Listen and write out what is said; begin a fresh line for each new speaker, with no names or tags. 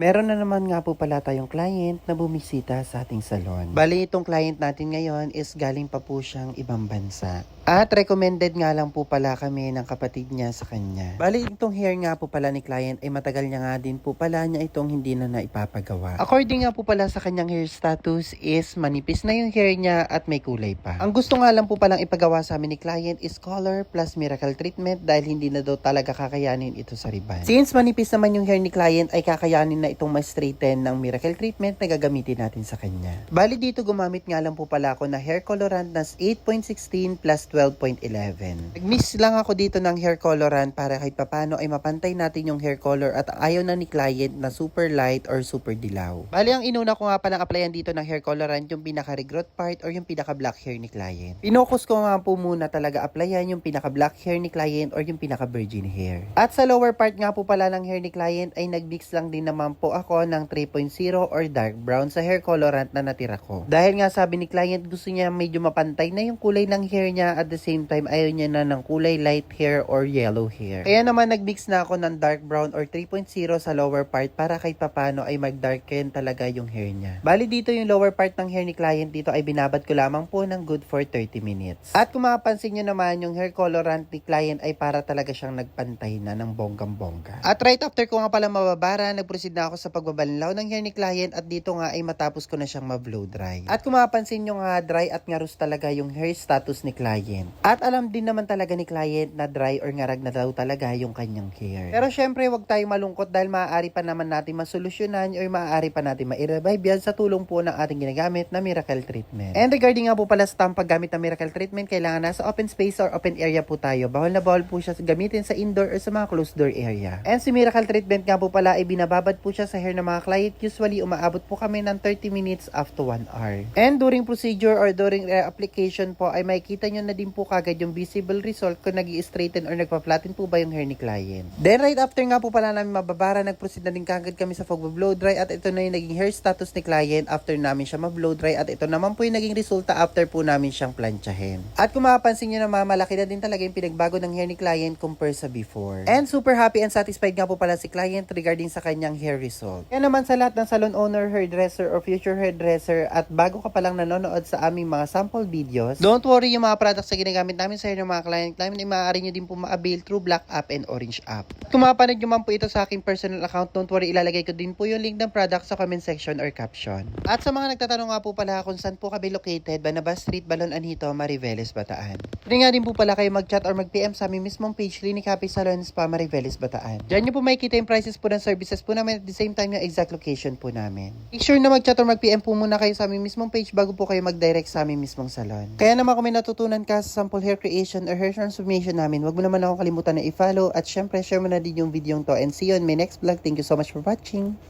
Meron na naman nga po pala tayong client na bumisita sa ating salon. Bali, itong client natin ngayon is galing pa po siyang ibang bansa. At recommended nga lang po pala kami ng kapatid niya sa kanya. Bali, itong hair nga po pala ni client ay matagal niya nga din po pala niya itong hindi na naipapagawa. According nga po pala sa kanyang hair status is manipis na yung hair niya at may kulay pa. Ang gusto nga lang po palang ipagawa sa amin ni client is color plus miracle treatment dahil hindi na daw talaga kakayanin ito sa ribbon. Since manipis naman yung hair ni client ay kakayanin na itong ma-straighten ng miracle treatment na gagamitin natin sa kanya. Bali dito gumamit nga lang po pala ako na hair colorant na 8.16 plus 12.11. Nag-miss lang ako dito ng hair colorant para kahit papano ay mapantay natin yung hair color at ayaw na ni client na super light or super dilaw. Bali ang inuna ko nga palang applyan dito ng hair colorant yung pinaka-regrowth part or yung pinaka-black hair ni client. Pinokus ko nga po muna talaga applyan yung pinaka-black hair ni client or yung pinaka-virgin hair. At sa lower part nga po pala ng hair ni client ay nag-mix lang din naman po ako ng 3.0 or dark brown sa hair colorant na natira ko. Dahil nga sabi ni client gusto niya medyo mapantay na yung kulay ng hair niya at the same time ayaw niya na ng kulay light hair or yellow hair. Kaya naman nag-mix na ako ng dark brown or 3.0 sa lower part para kahit papano ay mag-darken talaga yung hair niya. Bali dito yung lower part ng hair ni client dito ay binabad ko lamang po ng good for 30 minutes. At kung mapapansin nyo naman yung hair colorant ni client ay para talaga siyang nagpantay na ng bonggang-bongga. At right after ko nga pala mababara, nag-proceed na ako sa pagbabanlaw ng hair ni client at dito nga ay matapos ko na siyang ma-blow dry. At kung mapapansin nyo nga dry at ngarus talaga yung hair status ni client. At alam din naman talaga ni client na dry or ngarag na daw talaga yung kanyang hair. Pero syempre wag tayong malungkot dahil maaari pa naman natin masolusyonan or maaari pa natin ma-revive yan sa tulong po ng ating ginagamit na miracle treatment. And regarding nga po pala sa paggamit ng miracle treatment, kailangan nasa open space or open area po tayo. Bawal na bawal po siya gamitin sa indoor or sa mga closed door area. And si miracle treatment nga po pala ay binababad po siya sa hair ng mga client. Usually umaabot po kami ng 30 minutes up to 1 hour. And during procedure or during application po ay makikita nyo na din po kagad yung visible result kung nag-i-straighten or nagpa-flatten po ba yung hair ni client. Then right after nga po pala namin mababara, nag-proceed na din kagad kami sa pag-blow dry at ito na yung naging hair status ni client after namin siya ma-blow dry at ito naman po yung naging resulta after po namin siyang planchahin. At kung mapapansin nyo na malaki na din talaga yung pinagbago ng hair ni client compare sa before. And super happy and satisfied nga po pala si client regarding sa kanyang hair result. Kaya naman sa lahat ng salon owner, hairdresser or future hairdresser at bago ka palang nanonood sa aming mga sample videos, don't worry yung mga products na ginagamit namin sa hair ng mga client namin ay maaari nyo din po ma-avail through Black App and Orange App. Kung mapanood nyo man po ito sa aking personal account, don't worry, ilalagay ko din po yung link ng product sa comment section or caption. At sa mga nagtatanong nga po pala kung saan po kami located, Banabas Street, Balon Anhito, Mariveles, Bataan. Pwede nga din po pala kayo mag-chat or mag-PM sa aming mismong page, Clinic Happy Salon Spa, Mariveles, Bataan. Diyan nyo po makikita yung prices po ng services po namin at the same time yung exact location po namin. Make sure na mag-chat or mag-PM po muna kayo sa aming mismong page bago po kayo mag-direct sa aming mismong salon. Kaya naman kung may natutunan ka sa sample hair creation or hair transformation namin, wag mo naman ako kalimutan na i-follow at syempre share mo na din yung video to and see you in my next vlog. Thank you so much for watching.